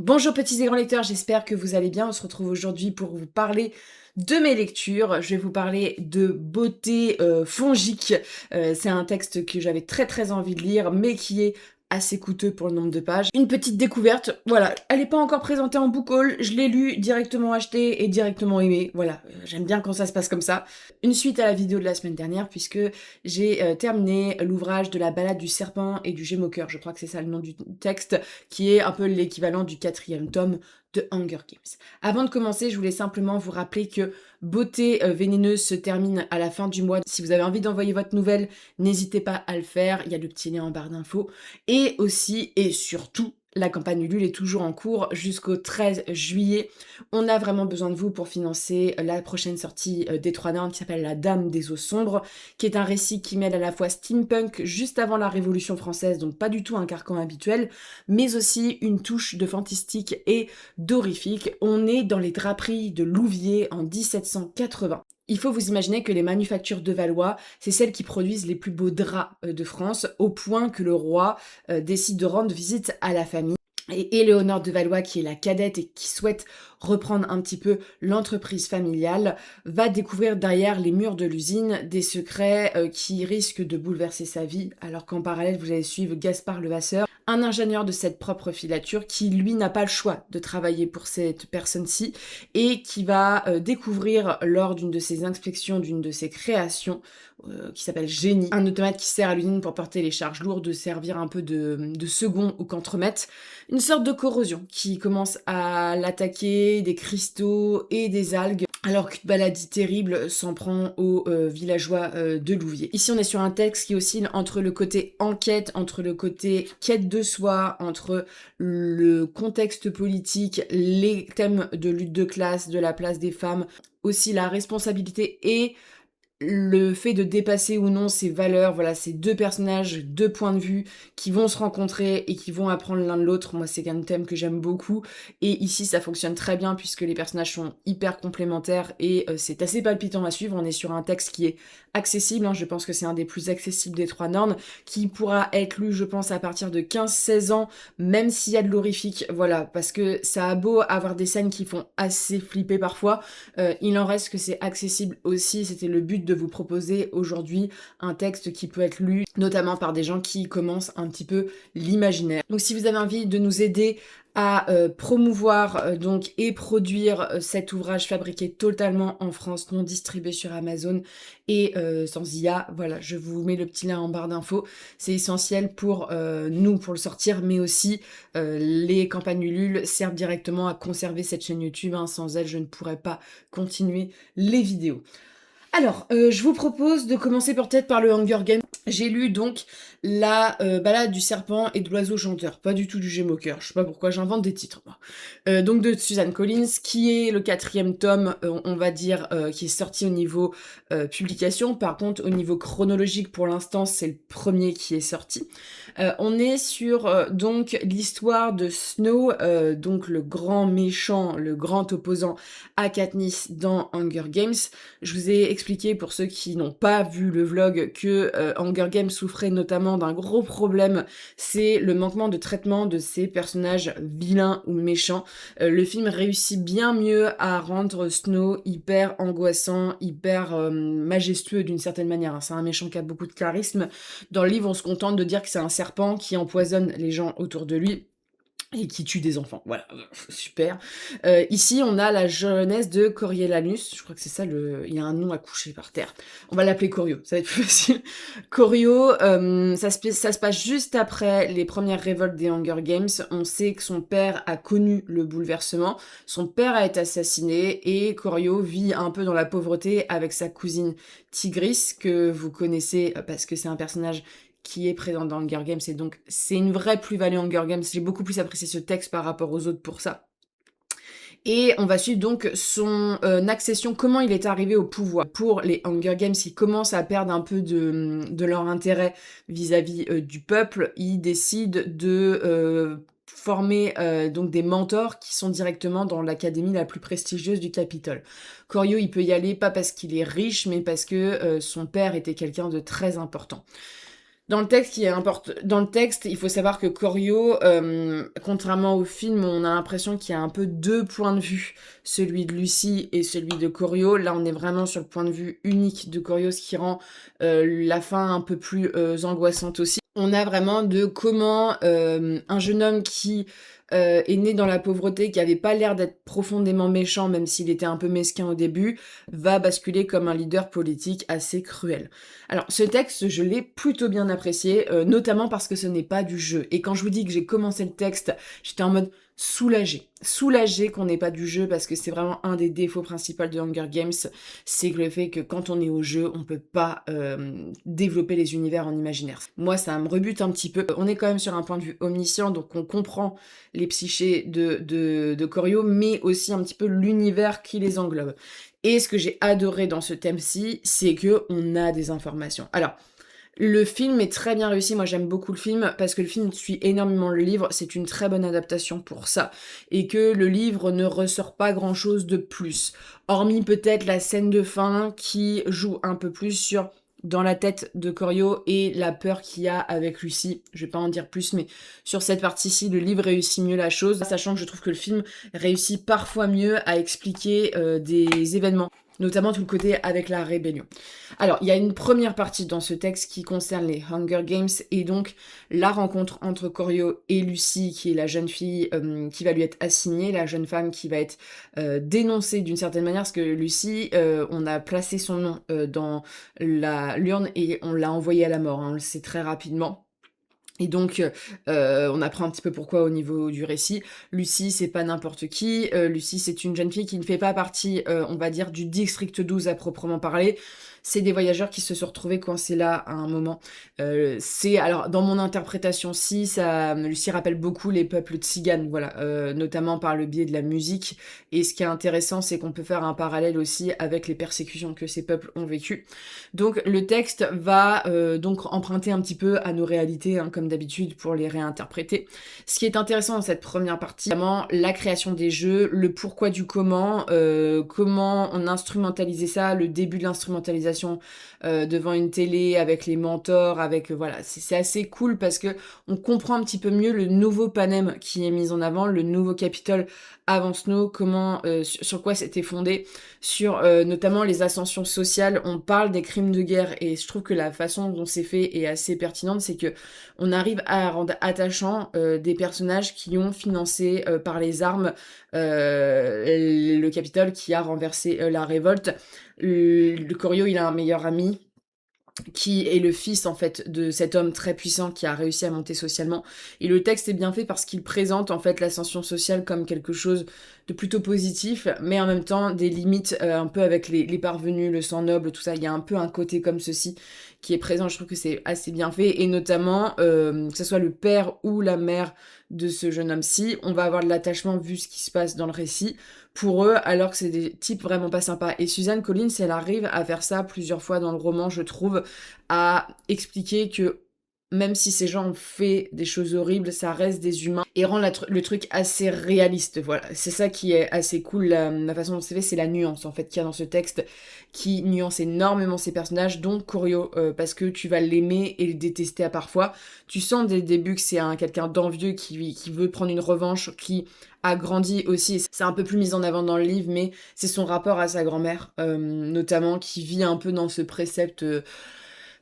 Bonjour petits et grands lecteurs, j'espère que vous allez bien. On se retrouve aujourd'hui pour vous parler de mes lectures. Je vais vous parler de Beauté fongique. C'est un texte que j'avais très envie de lire, mais qui est assez coûteux pour le nombre de pages. Une petite découverte, voilà, elle n'est pas encore présentée en book haul, je l'ai lu, directement acheté et directement aimé. Voilà, j'aime bien quand ça se passe comme ça. Une suite à la vidéo de la semaine dernière, puisque j'ai terminé l'ouvrage de la balade du serpent et du Gémeaux cœur. Je crois que c'est ça le nom du texte, qui est un peu l'équivalent du 4e tome de Hunger Games. Avant de commencer, je voulais simplement vous rappeler que Beauté vénéneuse se termine à la fin du mois. Si vous avez envie d'envoyer votre nouvelle, n'hésitez pas à le faire, il y a le petit lien en barre d'infos. Et aussi, et surtout, la campagne Ulule est toujours en cours jusqu'au 13 juillet. On a vraiment besoin de vous pour financer la prochaine sortie des Trois Nains qui s'appelle La Dame des Eaux Sombres, qui est un récit qui mêle à la fois steampunk juste avant la Révolution française, donc pas du tout un carcan habituel, mais aussi une touche de fantastique et d'horrifique. On est dans les draperies de Louviers en 1780. Il faut vous imaginer que les manufactures de Valois, c'est celles qui produisent les plus beaux draps de France, au point que le roi décide de rendre visite à la famille. Et Éléonore de Valois, qui est la cadette et qui souhaite reprendre un petit peu l'entreprise familiale, va découvrir derrière les murs de l'usine des secrets qui risquent de bouleverser sa vie, alors qu'en parallèle, vous allez suivre Gaspard Levasseur, un ingénieur de cette propre filature qui, lui, n'a pas le choix de travailler pour cette personne-ci et qui va découvrir lors d'une de ses inspections, d'une de ses créations, qui s'appelle Génie, un automate qui sert à l'usine pour porter les charges lourdes, de servir un peu de second ou contremaître, une sorte de corrosion qui commence à l'attaquer, des cristaux et des algues, alors qu'une maladie terrible s'en prend aux villageois de Louviers. Ici, on est sur un texte qui oscille entre le côté enquête, entre le côté quête de soi, entre le contexte politique, les thèmes de lutte de classe, de la place des femmes, aussi la responsabilité et le fait de dépasser ou non ses valeurs. Voilà, ces deux personnages, deux points de vue qui vont se rencontrer et qui vont apprendre l'un de l'autre. Moi, c'est un thème que j'aime beaucoup. Et ici, ça fonctionne très bien puisque les personnages sont hyper complémentaires et c'est assez palpitant à suivre. On est sur un texte qui est accessible, hein. Je pense que c'est un des plus accessibles des Trois Nornes, qui pourra être lu, je pense, à partir de 15-16 ans, même s'il y a de l'horrifique. Voilà, parce que ça a beau avoir des scènes qui font assez flipper parfois, il en reste que c'est accessible aussi. C'était le but de vous proposer aujourd'hui un texte qui peut être lu notamment par des gens qui commencent un petit peu l'imaginaire. Donc si vous avez envie de nous aider à promouvoir donc et produire cet ouvrage fabriqué totalement en France, non distribué sur Amazon et sans IA, voilà, je vous mets le petit lien en barre d'infos. C'est essentiel pour nous pour le sortir, mais aussi les campagnes Ulule servent directement à conserver cette chaîne YouTube, hein. Sans elles, je ne pourrais pas continuer les vidéos. Alors, je vous propose de commencer peut-être par le Hunger Games. J'ai lu donc la balade du serpent et de l'oiseau chanteur, pas du tout du Gémeaux cœur, je sais pas pourquoi j'invente des titres moi. Donc de Suzanne Collins, qui est le 4e tome, on va dire, qui est sorti au niveau publication. Par contre, au niveau chronologique, pour l'instant, c'est le premier qui est sorti. On est sur donc l'histoire de Snow, donc le grand méchant, le grand opposant à Katniss dans Hunger Games. Je vous ai expliqué, pour ceux qui n'ont pas vu le vlog, que Hunger Games souffrait notamment d'un gros problème, c'est le manquement de traitement de ces personnages vilains ou méchants. Le film réussit bien mieux à rendre Snow hyper angoissant, hyper majestueux d'une certaine manière. C'est un méchant qui a beaucoup de charisme. Dans le livre, on se contente de dire que c'est un serpent qui empoisonne les gens autour de lui et qui tue des enfants. Voilà, super. Ici, on a la jeunesse de Coriolanus. Je crois que c'est ça, il y a un nom à coucher par terre. On va l'appeler Corio, ça va être plus facile. Corio, ça se passe juste après les premières révoltes des Hunger Games. On sait que son père a connu le bouleversement. Son père a été assassiné et Corio vit un peu dans la pauvreté avec sa cousine Tigris, que vous connaissez parce que c'est un personnage qui est présent dans Hunger Games, et donc c'est une vraie plus-value Hunger Games. J'ai beaucoup plus apprécié ce texte par rapport aux autres pour ça. Et on va suivre donc son accession, comment il est arrivé au pouvoir. Pour les Hunger Games, ils commencent à perdre un peu de leur intérêt vis-à-vis du peuple. Ils décident de former donc des mentors qui sont directement dans l'académie la plus prestigieuse du Capitole. Corio, il peut y aller pas parce qu'il est riche, mais parce que son père était quelqu'un de très important. Dans le texte, il faut savoir que Koryo, contrairement au film, on a l'impression qu'il y a un peu deux points de vue, celui de Lucy et celui de Koryo. Là, on est vraiment sur le point de vue unique de Koryo, ce qui rend la fin un peu plus angoissante aussi. On a vraiment de comment un jeune homme qui est né dans la pauvreté, qui avait pas l'air d'être profondément méchant, même s'il était un peu mesquin au début, va basculer comme un leader politique assez cruel. Alors, ce texte, je l'ai plutôt bien apprécié, notamment parce que ce n'est pas du jeu. Et quand je vous dis que j'ai commencé le texte, j'étais en mode soulagée. Soulagée qu'on n'ait pas du jeu, parce que c'est vraiment un des défauts principaux de Hunger Games, c'est le fait que quand on est au jeu, on peut pas développer les univers en imaginaire. Moi, ça me rebute un petit peu. On est quand même sur un point de vue omniscient, donc on comprend les psychés de Koryo, mais aussi un petit peu l'univers qui les englobe. Et ce que j'ai adoré dans ce thème-ci, c'est que on a des informations. Alors, le film est très bien réussi, moi j'aime beaucoup le film, parce que le film suit énormément le livre, c'est une très bonne adaptation pour ça, et que le livre ne ressort pas grand-chose de plus, hormis peut-être la scène de fin qui joue un peu plus sur dans la tête de Koryo et la peur qu'il y a avec Lucy. Je vais pas en dire plus, mais sur cette partie-ci, le livre réussit mieux la chose, sachant que je trouve que le film réussit parfois mieux à expliquer des événements, notamment tout le côté avec la rébellion. Alors, il y a une première partie dans ce texte qui concerne les Hunger Games, et donc la rencontre entre Koryo et Lucy, qui est la jeune fille qui va lui être assignée, la jeune femme qui va être dénoncée d'une certaine manière, parce que Lucy, on a placé son nom dans l'urne et on l'a envoyée à la mort, hein, on le sait très rapidement. Et donc, on apprend un petit peu pourquoi au niveau du récit. Lucy, c'est pas n'importe qui. Lucy, c'est une jeune fille qui ne fait pas partie, on va dire, du district 12 à proprement parler. C'est des voyageurs qui se sont retrouvés coincés là à un moment. Alors, dans mon interprétation, si, Lucy rappelle beaucoup les peuples tziganes, voilà, notamment par le biais de la musique. Et ce qui est intéressant, c'est qu'on peut faire un parallèle aussi avec les persécutions que ces peuples ont vécues. Donc, le texte va donc emprunter un petit peu à nos réalités, hein, comme d'habitude, pour les réinterpréter. Ce qui est intéressant dans cette première partie, vraiment la création des jeux, le pourquoi du comment on instrumentalisait ça, le début de l'instrumentalisation devant une télé avec les mentors, avec voilà, c'est assez cool parce que on comprend un petit peu mieux le nouveau Panem qui est mis en avant, le nouveau Capitole avant Snow, comment sur quoi c'était fondé, sur notamment les ascensions sociales. On parle des crimes de guerre et je trouve que la façon dont c'est fait est assez pertinente, c'est que on arrive à rendre attachant des personnages qui ont financé par les armes le Capitole qui a renversé la révolte. Le Koryo, il a un meilleur ami qui est le fils en fait de cet homme très puissant qui a réussi à monter socialement. Et le texte est bien fait parce qu'il présente en fait l'ascension sociale comme quelque chose de plutôt positif, mais en même temps des limites un peu avec les parvenus, le sang noble, tout ça. Il y a un peu un côté comme ceci qui est présent. Je trouve que c'est assez bien fait, et notamment que ce soit le père ou la mère de ce jeune homme-ci, on va avoir de l'attachement vu ce qui se passe dans le récit pour eux, alors que c'est des types vraiment pas sympas. Et Suzanne Collins, elle arrive à faire ça plusieurs fois dans le roman, je trouve, à expliquer que même si ces gens ont fait des choses horribles, ça reste des humains, et rend le truc assez réaliste, voilà. C'est ça qui est assez cool, la façon dont c'est fait, c'est la nuance, en fait, qu'il y a dans ce texte, qui nuance énormément ces personnages, dont Koryo, parce que tu vas l'aimer et le détester à parfois. Tu sens dès le début que c'est quelqu'un d'envieux qui veut prendre une revanche, qui a grandi aussi, c'est un peu plus mis en avant dans le livre, mais c'est son rapport à sa grand-mère, notamment, qui vit un peu dans ce précepte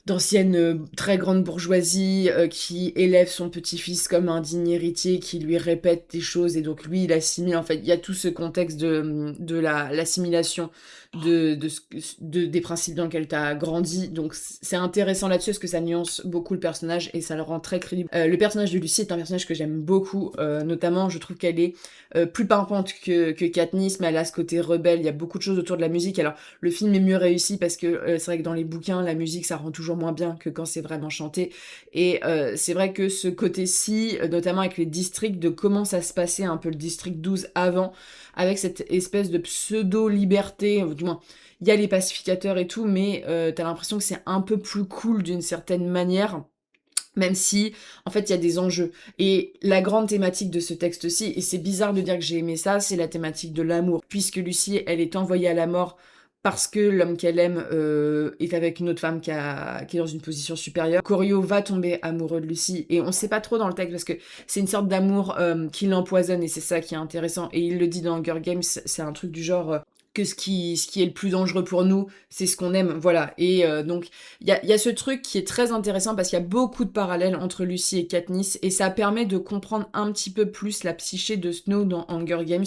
d'ancienne très grande bourgeoisie qui élève son petit-fils comme un digne héritier, qui lui répète des choses, et donc lui il assimile. En fait, il y a tout ce contexte de l'assimilation des principes dans lesquels tu as grandi, donc c'est intéressant là-dessus parce que ça nuance beaucoup le personnage et ça le rend très crédible. Le personnage de Lucy est un personnage que j'aime beaucoup, notamment je trouve qu'elle est plus pimpante que Katniss, mais elle a ce côté rebelle. Il y a beaucoup de choses autour de la musique. Alors le film est mieux réussi parce que c'est vrai que dans les bouquins la musique ça rend toujours moins bien que quand c'est vraiment chanté, et c'est vrai que ce côté-ci, notamment avec les districts, de comment ça se passait un peu le district 12 avant, avec cette espèce de pseudo-liberté, du moins il y a les pacificateurs et tout, mais t'as l'impression que c'est un peu plus cool d'une certaine manière, même si, en fait, il y a des enjeux. Et la grande thématique de ce texte-ci, et c'est bizarre de dire que j'ai aimé ça, c'est la thématique de l'amour. Puisque Lucie, elle est envoyée à la mort parce que l'homme qu'elle aime est avec une autre femme qui est dans une position supérieure. Corio va tomber amoureux de Lucy et on sait pas trop dans le texte parce que c'est une sorte d'amour qui l'empoisonne et c'est ça qui est intéressant. Et il le dit dans Hunger Games, c'est un truc du genre que ce qui est le plus dangereux pour nous, c'est ce qu'on aime, voilà. Et donc il y a ce truc qui est très intéressant parce qu'il y a beaucoup de parallèles entre Lucy et Katniss et ça permet de comprendre un petit peu plus la psyché de Snow dans Hunger Games,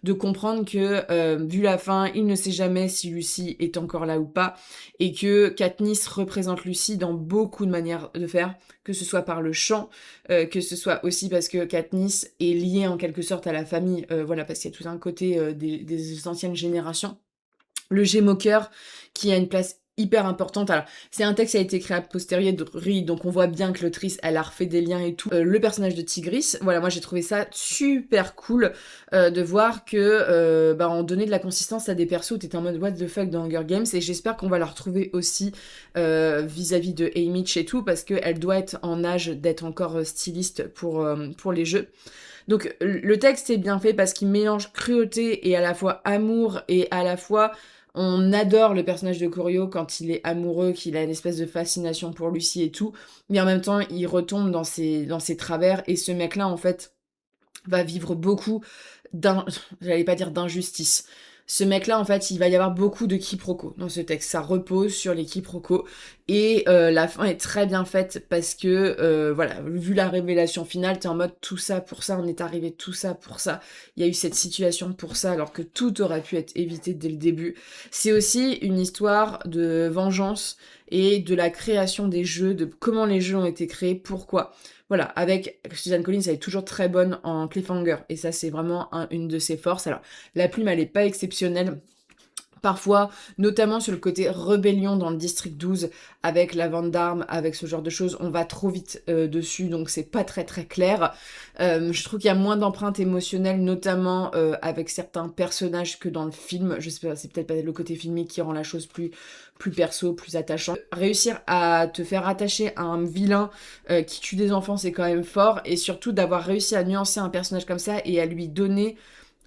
de comprendre que, vu la fin, il ne sait jamais si Lucy est encore là ou pas, et que Katniss représente Lucy dans beaucoup de manières de faire, que ce soit par le chant, que ce soit aussi parce que Katniss est liée en quelque sorte à la famille, voilà, parce qu'il y a tout un côté des anciennes générations. Le Gémoqueur, qui a une place hyper importante. Alors, c'est un texte qui a été créé a posteriori, donc on voit bien que l'autrice, elle a refait des liens et tout. Le personnage de Tigris, voilà, moi j'ai trouvé ça super cool de voir que on donnait de la consistance à des persos où t'étais en mode what the fuck dans Hunger Games, et j'espère qu'on va la retrouver aussi vis-à-vis de Haymitch et tout, parce qu'elle doit être en âge d'être encore styliste pour les jeux. Donc le texte est bien fait parce qu'il mélange cruauté et à la fois amour et à la fois on adore le personnage de Corio quand il est amoureux, qu'il a une espèce de fascination pour Lucy et tout, mais en même temps il retombe dans ses travers et ce mec-là en fait va vivre beaucoup j'allais pas dire d'injustice. Ce mec-là, en fait, il va y avoir beaucoup de quiproquos dans ce texte. Ça repose sur les quiproquos. Et la fin est très bien faite parce que, voilà, vu la révélation finale, t'es en mode tout ça pour ça, on est arrivé tout ça pour ça. Il y a eu cette situation pour ça, alors que tout aurait pu être évité dès le début. C'est aussi une histoire de vengeance et de la création des jeux, de comment les jeux ont été créés, pourquoi. Voilà, avec Suzanne Collins, elle est toujours très bonne en cliffhanger, et ça c'est vraiment une de ses forces. Alors, la plume, elle est pas exceptionnelle, parfois, notamment sur le côté rébellion dans le district 12, avec la vente d'armes, avec ce genre de choses, on va trop vite dessus, donc c'est pas très très clair. Je trouve qu'il y a moins d'empreintes émotionnelles, notamment avec certains personnages que dans le film. Je sais pas, c'est peut-être pas le côté filmique qui rend la chose plus perso, plus attachant. Réussir à te faire attacher à un vilain qui tue des enfants, c'est quand même fort, et surtout d'avoir réussi à nuancer un personnage comme ça et à lui donner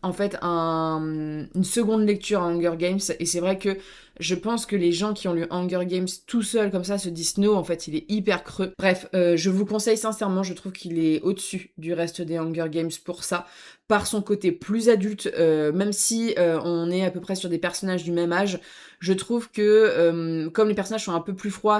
en fait une seconde lecture à Hunger Games, et c'est vrai que je pense que les gens qui ont lu Hunger Games tout seuls comme ça se disent Snow, en fait il est hyper creux. Bref, je vous conseille sincèrement, je trouve qu'il est au-dessus du reste des Hunger Games pour ça, par son côté plus adulte, même si on est à peu près sur des personnages du même âge, je trouve que comme les personnages sont un peu plus froids,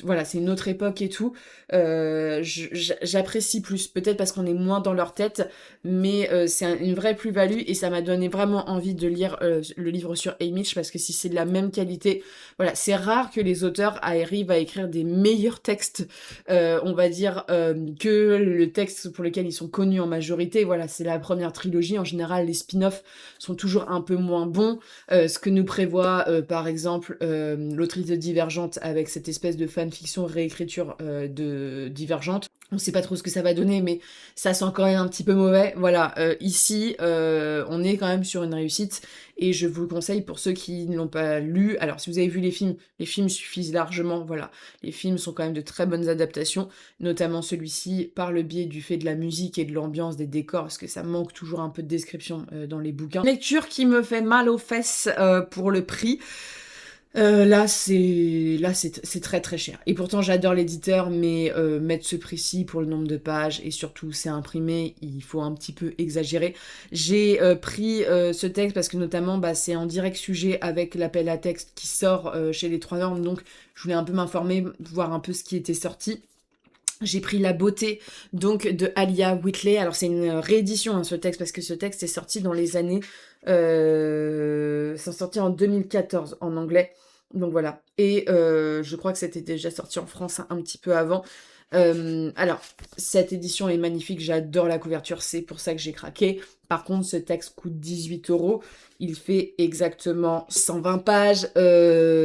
voilà, c'est une autre époque et tout, j'apprécie plus, peut-être parce qu'on est moins dans leur tête, mais c'est une vraie plus-value et ça m'a donné vraiment envie de lire le livre sur Haymitch, parce que si c'est de la même qualité, voilà, c'est rare que les auteurs arrivent à écrire des meilleurs textes, on va dire, que le texte pour lequel ils sont connus en majorité. Voilà, c'est la première trilogie, en général les spin-offs sont toujours un peu moins bons, ce que nous prévoit par exemple l'autrice de Divergente avec cette espèce de fanfiction réécriture de Divergente. On sait pas trop ce que ça va donner, mais ça sent quand même un petit peu mauvais. Voilà, ici, on est quand même sur une réussite, et je vous le conseille pour ceux qui ne l'ont pas lu. Alors, si vous avez vu les films suffisent largement, voilà. Les films sont quand même de très bonnes adaptations, notamment celui-ci, par le biais du fait de la musique et de l'ambiance des décors, parce que ça manque toujours un peu de description dans les bouquins. Lecture qui me fait mal aux fesses pour le prix. Là, c'est très très cher. Et pourtant, j'adore l'éditeur, mais mettre ce prix-ci pour le nombre de pages, et surtout, c'est imprimé, il faut un petit peu exagérer. J'ai pris ce texte parce que notamment, c'est en direct sujet avec l'appel à texte qui sort chez les Trois Normes, donc je voulais un peu m'informer, voir un peu ce qui était sorti. J'ai pris La Beauté, donc, de Alia Whitley. Alors, c'est une réédition, hein, ce texte, parce que ce texte est sorti dans les années... c'est sorti en 2014 en anglais. Donc voilà. Et je crois que c'était déjà sorti en France un petit peu avant. Alors, cette édition est magnifique, j'adore la couverture, c'est pour ça que j'ai craqué. Par contre, ce texte coûte 18 €. Il fait exactement 120 pages.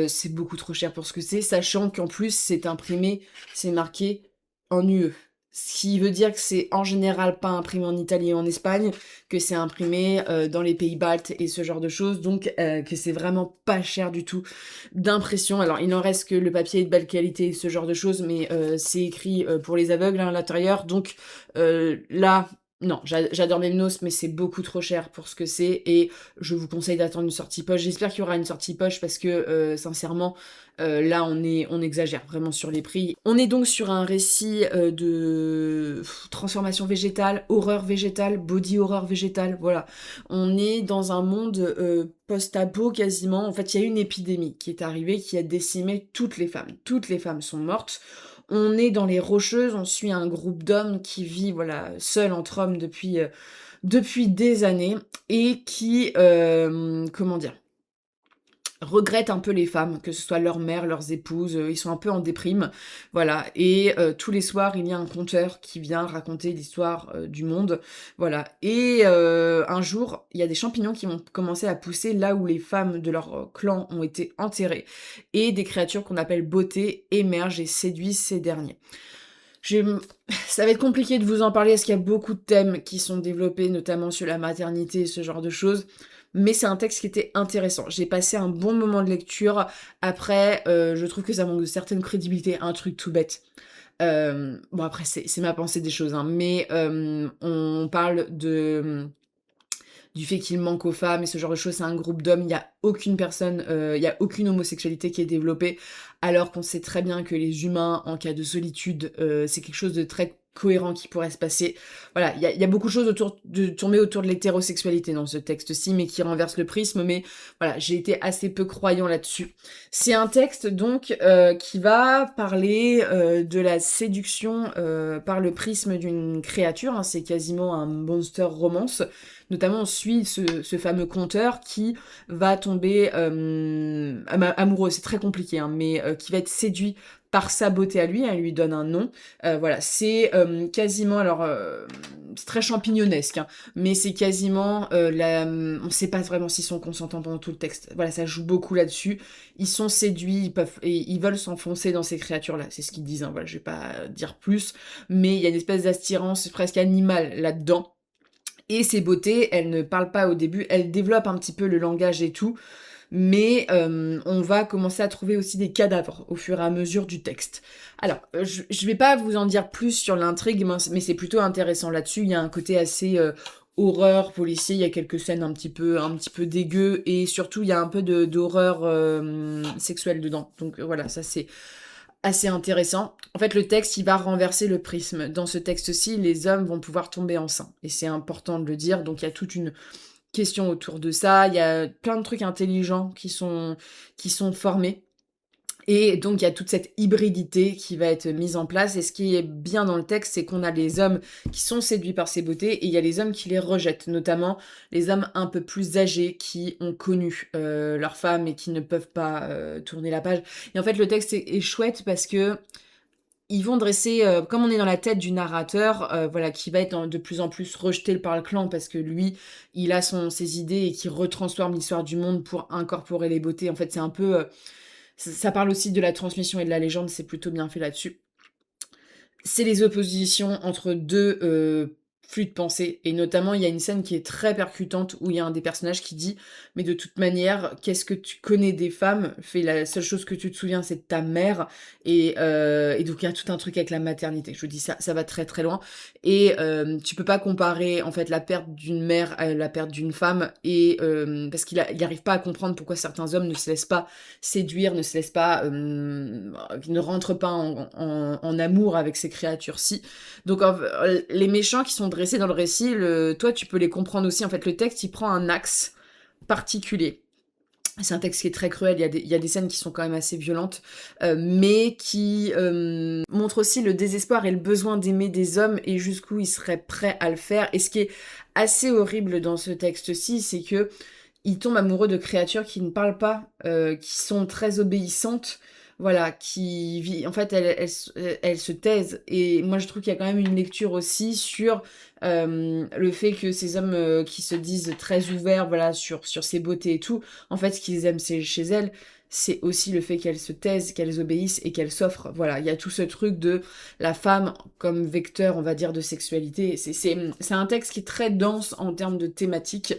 C'est beaucoup trop cher pour ce que c'est, sachant qu'en plus, c'est imprimé, c'est marqué en UE. Ce qui veut dire que c'est en général pas imprimé en Italie et en Espagne, que c'est imprimé dans les pays baltes et ce genre de choses, donc que c'est vraiment pas cher du tout d'impression. Alors il n'en reste que le papier est de belle qualité, ce genre de choses, mais c'est écrit pour les aveugles, hein, à l'intérieur, donc là Non, j'adore Memnos, mais c'est beaucoup trop cher pour ce que c'est et je vous conseille d'attendre une sortie poche. J'espère qu'il y aura une sortie poche parce que, sincèrement, là, on exagère vraiment sur les prix. On est donc sur un récit, de transformation végétale, horreur végétale, body horror végétale, voilà. On est dans un monde, post-apo quasiment. En fait, il y a une épidémie qui est arrivée, qui a décimé toutes les femmes. Toutes les femmes sont mortes. On est dans les Rocheuses, on suit un groupe d'hommes qui vit, voilà, seul entre hommes depuis des années et qui, comment dire? Regrettent un peu les femmes, que ce soit leur mère, leurs épouses, ils sont un peu en déprime, voilà et tous les soirs, il y a un conteur qui vient raconter l'histoire, du monde, voilà et un jour, il y a des champignons qui vont commencer à pousser là où les femmes de leur, clan ont été enterrées et des créatures qu'on appelle beauté émergent et séduisent ces derniers. J'ai Ça va être compliqué de vous en parler parce qu'il y a beaucoup de thèmes qui sont développés, notamment sur la maternité et ce genre de choses, mais c'est un texte qui était intéressant. J'ai passé un bon moment de lecture. Après, je trouve que ça manque de certaine crédibilité, un truc tout bête. Bon après c'est ma pensée des choses, hein, mais on parle de du fait qu'il manque aux femmes et ce genre de choses. C'est un groupe d'hommes, il y a aucune personne, il y a aucune homosexualité qui est développée, alors qu'on sait très bien que les humains, en cas de solitude, c'est quelque chose de très cohérent qui pourrait se passer. Voilà, il y a beaucoup de choses tourner autour de l'hétérosexualité dans ce texte-ci, mais qui renverse le prisme, mais voilà, j'ai été assez peu croyant là-dessus. C'est un texte donc qui va parler de la séduction par le prisme d'une créature, hein, c'est quasiment un monster romance. Notamment, on suit ce fameux conteur qui va tomber amoureux, c'est très compliqué, hein, mais qui va être séduit par sa beauté à lui, elle lui donne un nom. Voilà, c'est quasiment, alors c'est très champignonesque, hein, mais c'est quasiment, on sait pas vraiment s'ils sont consentants pendant tout le texte. Voilà, ça joue beaucoup là-dessus. Ils sont séduits, ils veulent s'enfoncer dans ces créatures-là, c'est ce qu'ils disent, hein, voilà, je vais pas dire plus, mais il y a une espèce d'attirance presque animale là-dedans. Et ces beautés, elles ne parlent pas au début, elles développent un petit peu le langage et tout, mais on va commencer à trouver aussi des cadavres au fur et à mesure du texte. Alors, je vais pas vous en dire plus sur l'intrigue, mais c'est plutôt intéressant là-dessus. Il y a un côté assez horreur, policier, il y a quelques scènes un petit peu dégueu, et surtout il y a un peu d'horreur sexuelle dedans. Donc voilà, ça c'est assez intéressant. En fait, le texte, il va renverser le prisme. Dans ce texte-ci, les hommes vont pouvoir tomber enceints. Et c'est important de le dire. Donc, il y a toute une question autour de ça. Il y a plein de trucs intelligents qui sont formés. Et donc, il y a toute cette hybridité qui va être mise en place. Et ce qui est bien dans le texte, c'est qu'on a les hommes qui sont séduits par ces beautés et il y a les hommes qui les rejettent, notamment les hommes un peu plus âgés qui ont connu leurs femmes et qui ne peuvent pas tourner la page. Et en fait, le texte est chouette parce que ils vont dresser, comme on est dans la tête du narrateur, voilà, qui va être de plus en plus rejeté par le clan parce que lui, il a ses idées et qui retransforme l'histoire du monde pour incorporer les beautés. En fait, c'est un peu, ça parle aussi de la transmission et de la légende, c'est plutôt bien fait là-dessus. C'est les oppositions entre deux flux de pensée, et notamment il y a une scène qui est très percutante où il y a un des personnages qui dit mais de toute manière, qu'est-ce que tu connais des femmes, fais la seule chose que tu te souviens c'est de ta mère, et donc il y a tout un truc avec la maternité. Je vous dis ça va très très loin, et tu peux pas comparer en fait la perte d'une mère à la perte d'une femme, et parce il arrive pas à comprendre pourquoi certains hommes ne se laissent pas séduire, ne se laissent pas ne rentrent pas en amour avec ces créatures-ci. Donc les méchants qui sont dressés dans le récit, toi tu peux les comprendre aussi. En fait, le texte il prend un axe particulier. C'est un texte qui est très cruel, il y a des scènes qui sont quand même assez violentes, mais qui montrent aussi le désespoir et le besoin d'aimer des hommes et jusqu'où ils seraient prêts à le faire. Et ce qui est assez horrible dans ce texte-ci, c'est que il tombe amoureux de créatures qui ne parlent pas, qui sont très obéissantes, voilà, en fait, elles se taisent. Et moi, je trouve qu'il y a quand même une lecture aussi sur le fait que ces hommes qui se disent très ouverts, voilà, sur ces beautés et tout, en fait, ce qu'ils aiment chez elles, c'est aussi le fait qu'elles se taisent, qu'elles obéissent et qu'elles s'offrent. Voilà, il y a tout ce truc de la femme comme vecteur, on va dire, de sexualité. C'est un texte qui est très dense en termes de thématiques,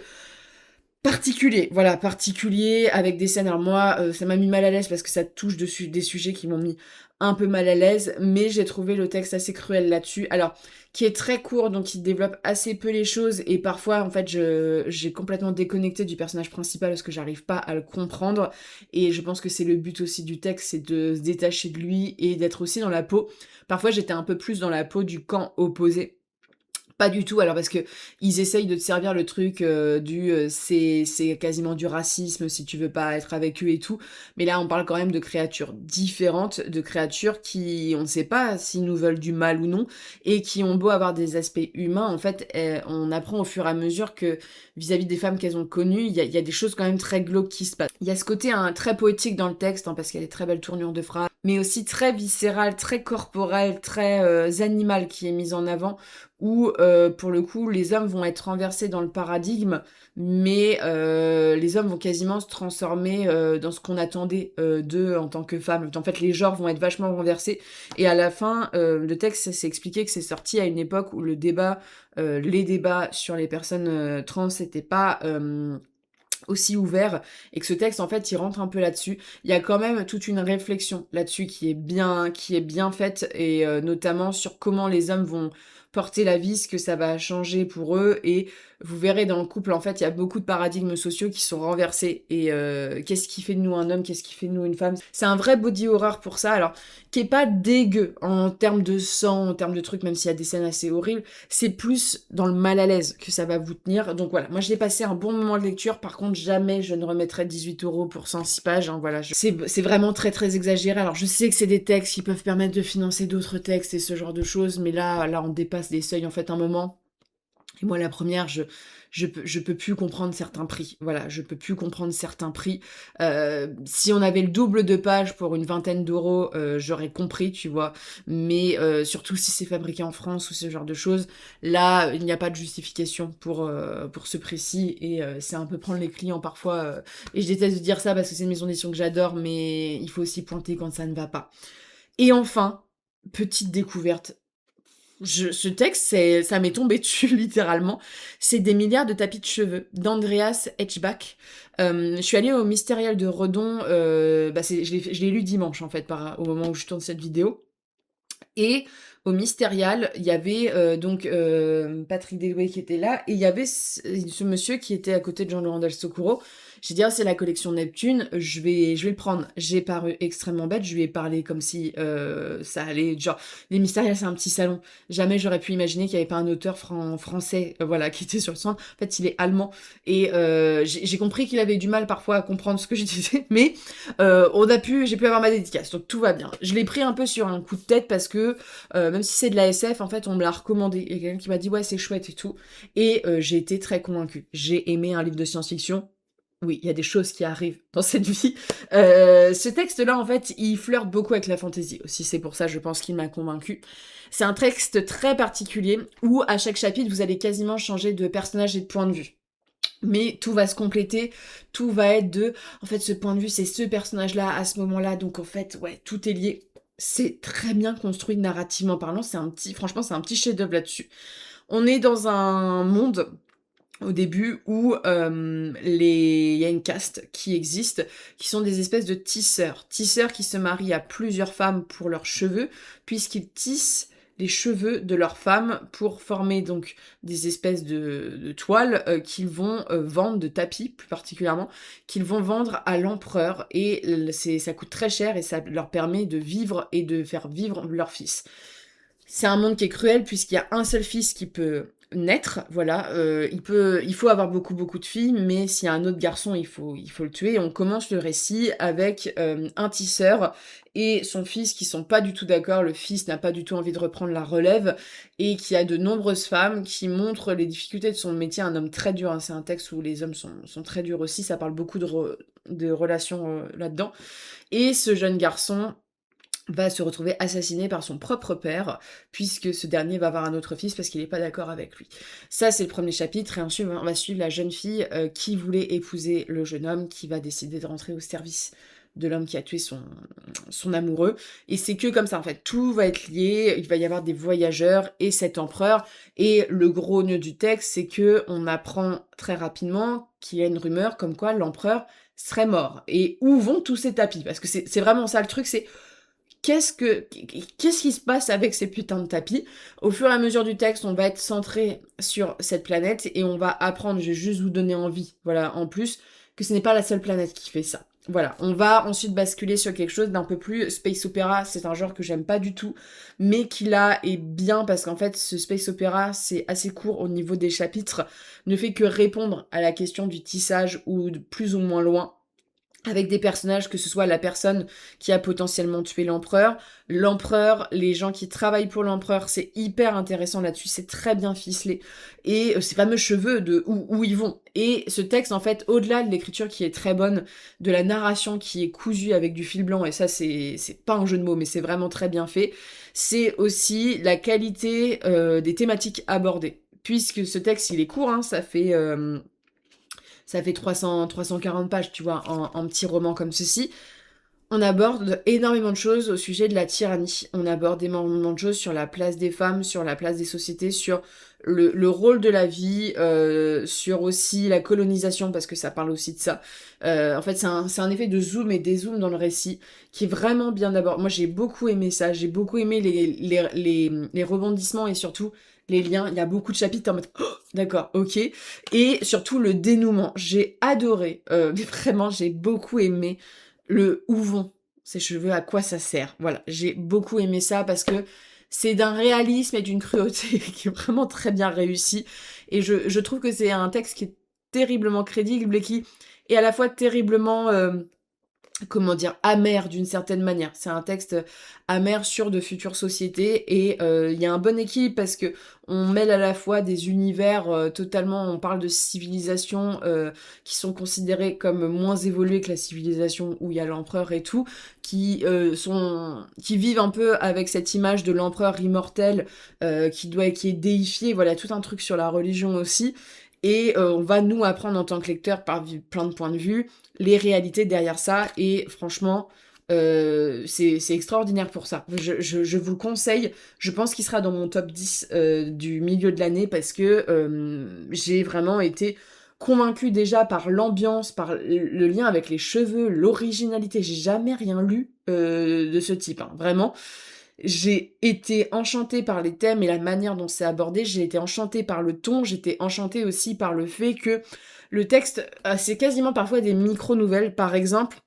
Particulier, voilà, particulier avec des scènes. Alors moi, ça m'a mis mal à l'aise parce que ça touche dessus des sujets qui m'ont mis un peu mal à l'aise, mais j'ai trouvé le texte assez cruel là-dessus. Alors, qui est très court, donc il développe assez peu les choses et parfois, en fait, j'ai complètement déconnecté du personnage principal parce que j'arrive pas à le comprendre. Et je pense que c'est le but aussi du texte, c'est de se détacher de lui et d'être aussi dans la peau. Parfois, j'étais un peu plus dans la peau du camp opposé. Pas du tout, alors parce que ils essayent de te servir le truc c'est quasiment du racisme si tu veux pas être avec eux et tout. Mais là, on parle quand même de créatures différentes, de créatures qui, on ne sait pas s'ils nous veulent du mal ou non, et qui ont beau avoir des aspects humains. En fait, on apprend au fur et à mesure que vis-à-vis des femmes qu'elles ont connues, il y a des choses quand même très glauques qui se passent. Il y a ce côté très poétique dans le texte, parce qu'il y a des très belles tournures de phrases, mais aussi très viscéral, très corporel, très animal qui est mis en avant où pour le coup les hommes vont être renversés dans le paradigme, mais les hommes vont quasiment se transformer dans ce qu'on attendait d'eux en tant que femmes. En fait, les genres vont être vachement renversés. Et à la fin, le texte s'est expliqué que c'est sorti à une époque où les débats sur les personnes trans n'étaient pas aussi ouvert, et que ce texte en fait il rentre un peu là-dessus. Il y a quand même toute une réflexion là-dessus qui est bien faite, et notamment sur comment les hommes vont porter la vie, ce que ça va changer pour eux. Et vous verrez dans le couple, en fait, il y a beaucoup de paradigmes sociaux qui sont renversés. Et qu'est-ce qui fait de nous un homme, qu'est-ce qui fait de nous une femme? C'est un vrai body horror pour ça, alors qui est pas dégueu en termes de sang, en termes de trucs, même s'il y a des scènes assez horribles. C'est plus dans le mal à l'aise que ça va vous tenir. Donc voilà, moi j'ai passé un bon moment de lecture. Par contre, jamais je ne remettrai 18 € pour 106 pages. Hein, voilà, c'est vraiment très très exagéré. Alors je sais que c'est des textes qui peuvent permettre de financer d'autres textes et ce genre de choses, mais là on dépasse des seuils en fait un moment. Et moi, la première, je peux plus comprendre certains prix. Voilà, je peux plus comprendre certains prix. Si on avait le double de pages pour une vingtaine d'euros, j'aurais compris, tu vois. Mais surtout si c'est fabriqué en France ou ce genre de choses, là, il n'y a pas de justification pour ce prix-ci. Et c'est un peu prendre les clients parfois. Et je déteste de dire ça parce que c'est une maison d'édition que j'adore, mais il faut aussi pointer quand ça ne va pas. Et enfin, petite découverte, ce texte, ça m'est tombé dessus littéralement. C'est Des milliards de tapis de cheveux d'Andreas Hedgebach. Je suis allée au Mystérial de Redon. Je l'ai lu dimanche en fait, au moment où je tourne cette vidéo. Et au Mystérial, il y avait Patrick Deloué qui était là, et il y avait ce monsieur qui était à côté de Jean-Laurent Del Socuro. J'ai dit, ah, c'est la collection Neptune, je vais le prendre. J'ai paru extrêmement bête, je lui ai parlé comme si ça allait, genre, les Mystérials, c'est un petit salon. Jamais j'aurais pu imaginer qu'il n'y avait pas un auteur français, voilà, qui était sur le stand. En fait, il est allemand, et j'ai compris qu'il avait du mal parfois à comprendre ce que je disais, mais j'ai pu avoir ma dédicace, donc tout va bien. Je l'ai pris un peu sur un coup de tête parce que même si c'est de la SF, en fait, on me l'a recommandé. Il y a quelqu'un qui m'a dit ouais, c'est chouette et tout. Et j'ai été très convaincue. J'ai aimé un livre de science-fiction. Oui, il y a des choses qui arrivent dans cette vie. Ce texte-là, en fait, il flirte beaucoup avec la fantaisie aussi. C'est pour ça, je pense qu'il m'a convaincue. C'est un texte très particulier où, à chaque chapitre, vous allez quasiment changer de personnage et de point de vue. Mais tout va se compléter, tout va être en fait, ce point de vue, c'est ce personnage-là, à ce moment-là, donc en fait, ouais, tout est lié. C'est très bien construit narrativement parlant, franchement, c'est un petit chef-d'œuvre là-dessus. On est dans un monde, au début, où il y a une caste qui existe, qui sont des espèces de tisseurs. Tisseurs qui se marient à plusieurs femmes pour leurs cheveux, puisqu'ils tissent les cheveux de leurs femmes pour former donc des espèces de toiles qu'ils vont vendre, de tapis plus particulièrement, qu'ils vont vendre à l'empereur, et ça coûte très cher et ça leur permet de vivre et de faire vivre leur fils. C'est un monde qui est cruel puisqu'il y a un seul fils qui peut naître, voilà, il faut avoir beaucoup de filles, mais s'il y a un autre garçon, il faut le tuer. Et on commence le récit avec un tisseur et son fils qui sont pas du tout d'accord. Le fils n'a pas du tout envie de reprendre la relève, et qui a de nombreuses femmes qui montrent les difficultés de son métier. Un homme très dur, hein. C'est un texte où les hommes sont très durs aussi, ça parle beaucoup de relations là-dedans. Et ce jeune garçon va se retrouver assassiné par son propre père, puisque ce dernier va avoir un autre fils parce qu'il n'est pas d'accord avec lui. Ça, c'est le premier chapitre, et ensuite, on va suivre la jeune fille qui voulait épouser le jeune homme, qui va décider de rentrer au service de l'homme qui a tué son amoureux. Et c'est que comme ça, en fait, tout va être lié, il va y avoir des voyageurs et cet empereur. Et le gros nœud du texte, c'est que on apprend très rapidement qu'il y a une rumeur comme quoi l'empereur serait mort. Et où vont tous ces tapis? Parce que c'est vraiment ça le truc, c'est qu'est-ce qui se passe avec ces putains de tapis? Au fur et à mesure du texte, on va être centré sur cette planète et on va apprendre, je vais juste vous donner envie, voilà, en plus, que ce n'est pas la seule planète qui fait ça. Voilà, on va ensuite basculer sur quelque chose d'un peu plus space opéra, c'est un genre que j'aime pas du tout, mais qui là est bien parce qu'en fait ce space opéra, c'est assez court au niveau des chapitres, ne fait que répondre à la question du tissage ou de plus ou moins loin avec des personnages, que ce soit la personne qui a potentiellement tué l'empereur, les gens qui travaillent pour l'empereur, c'est hyper intéressant là-dessus, c'est très bien ficelé, et ces fameux cheveux de où ils vont. Et ce texte, en fait, au-delà de l'écriture qui est très bonne, de la narration qui est cousue avec du fil blanc, et ça c'est pas un jeu de mots, mais c'est vraiment très bien fait, c'est aussi la qualité des thématiques abordées. Puisque ce texte, il est court, hein, ça fait 340 pages, tu vois, en petit roman comme ceci. On aborde énormément de choses au sujet de la tyrannie. On aborde énormément de choses sur la place des femmes, sur la place des sociétés, sur le rôle de la vie, sur aussi la colonisation, parce que ça parle aussi de ça. En fait, c'est un effet de zoom et dézoom dans le récit qui est vraiment bien abordé. Moi, j'ai beaucoup aimé ça. J'ai beaucoup aimé les rebondissements et surtout les liens. Il y a beaucoup de chapitres en mode oh, d'accord, ok. Et surtout le dénouement. J'ai adoré. Mais vraiment, j'ai beaucoup aimé le où vont ces cheveux, à quoi ça sert. Voilà, j'ai beaucoup aimé ça parce que c'est d'un réalisme et d'une cruauté qui est vraiment très bien réussi. Et je trouve que c'est un texte qui est terriblement crédible et qui est à la fois terriblement comment dire, amer d'une certaine manière. C'est un texte amer sur de futures sociétés et il y a un bon équilibre parce que on mêle à la fois des univers totalement, on parle de civilisations qui sont considérées comme moins évoluées que la civilisation où il y a l'empereur et tout, qui vivent un peu avec cette image de l'empereur immortel qui est déifié, voilà, tout un truc sur la religion aussi. Et on va nous apprendre en tant que lecteur par plein de points de vue les réalités derrière ça. Et franchement, c'est extraordinaire pour ça. Je vous le conseille. Je pense qu'il sera dans mon top 10 du milieu de l'année parce que j'ai vraiment été convaincue déjà par l'ambiance, par le lien avec les cheveux, l'originalité. J'ai jamais rien lu de ce type, hein, vraiment. J'ai été enchantée par les thèmes et la manière dont c'est abordé, j'ai été enchantée par le ton, j'étais enchantée aussi par le fait que le texte, c'est quasiment parfois des micro-nouvelles. Par exemple,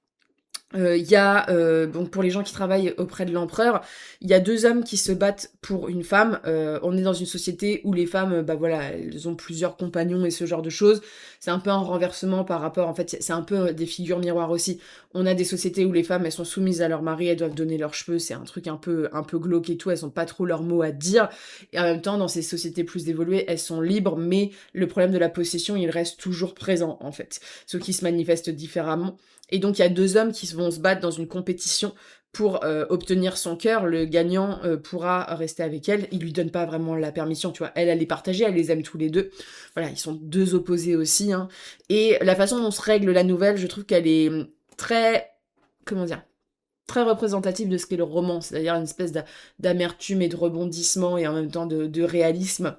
il y a, donc pour les gens qui travaillent auprès de l'empereur, il y a deux hommes qui se battent pour une femme. On est dans une société où les femmes, bah voilà, elles ont plusieurs compagnons et ce genre de choses. C'est un peu un renversement par rapport, en fait, c'est un peu des figures miroirs aussi. On a des sociétés où les femmes, elles sont soumises à leur mari, elles doivent donner leurs cheveux, c'est un truc un peu glauque et tout, elles ont pas trop leurs mots à dire. Et en même temps, dans ces sociétés plus évoluées, elles sont libres, mais le problème de la possession, il reste toujours présent, en fait. Ce qui se manifeste différemment. Et donc il y a deux hommes qui vont se battre dans une compétition pour obtenir son cœur. Le gagnant pourra rester avec elle. Il lui donne pas vraiment la permission, tu vois. Elle les partageait, elle les aime tous les deux. Voilà, ils sont deux opposés aussi, hein. Et la façon dont se règle la nouvelle, je trouve qu'elle est très, comment dire, très représentative de ce qu'est le roman. C'est-à-dire une espèce d'amertume et de rebondissement et en même temps de réalisme.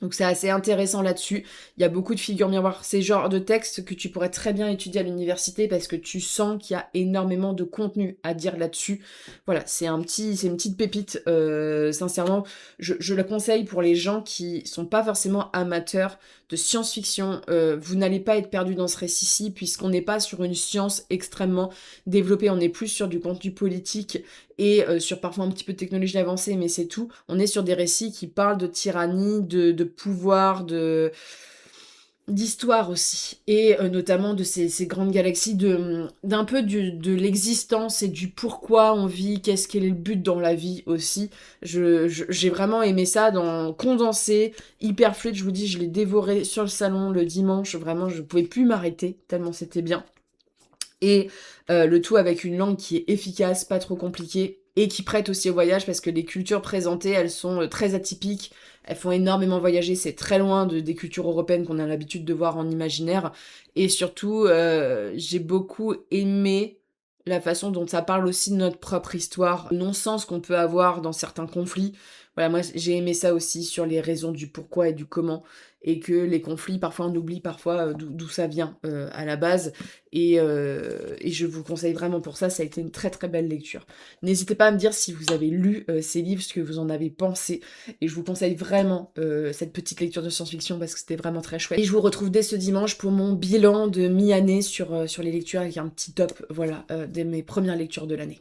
Donc c'est assez intéressant là-dessus. Il y a beaucoup de figures miroirs. C'est le genre de texte que tu pourrais très bien étudier à l'université parce que tu sens qu'il y a énormément de contenu à dire là-dessus. Voilà, c'est une petite pépite. Sincèrement, je le conseille pour les gens qui sont pas forcément amateurs de science-fiction. Vous n'allez pas être perdu dans ce récit-ci puisqu'on n'est pas sur une science extrêmement développée. On est plus sur du contenu politique et sur parfois un petit peu de technologie avancée, mais c'est tout. On est sur des récits qui parlent de tyrannie, de pouvoir, d'histoire aussi, et notamment de ces grandes galaxies, d'un peu de l'existence et du pourquoi on vit, qu'est-ce qu'est le but dans la vie aussi. J'ai vraiment aimé ça, dans condensé, hyper fluide, je vous dis, je l'ai dévoré sur le salon le dimanche, vraiment, je pouvais plus m'arrêter, tellement c'était bien. Et le tout avec une langue qui est efficace, pas trop compliquée, et qui prête aussi au voyage parce que les cultures présentées, elles sont très atypiques, elles font énormément voyager, c'est très loin des cultures européennes qu'on a l'habitude de voir en imaginaire, et surtout, j'ai beaucoup aimé la façon dont ça parle aussi de notre propre histoire, le non-sens qu'on peut avoir dans certains conflits. Voilà, moi j'ai aimé ça aussi sur les raisons du pourquoi et du comment et que les conflits, parfois on oublie parfois, d'où ça vient, à la base et je vous conseille vraiment pour ça a été une très, très belle lecture. N'hésitez pas à me dire si vous avez lu, ces livres, ce que vous en avez pensé et je vous conseille vraiment, cette petite lecture de science-fiction parce que c'était vraiment très chouette et je vous retrouve dès ce dimanche pour mon bilan de mi-année sur les lectures avec un petit top, voilà, de mes premières lectures de l'année.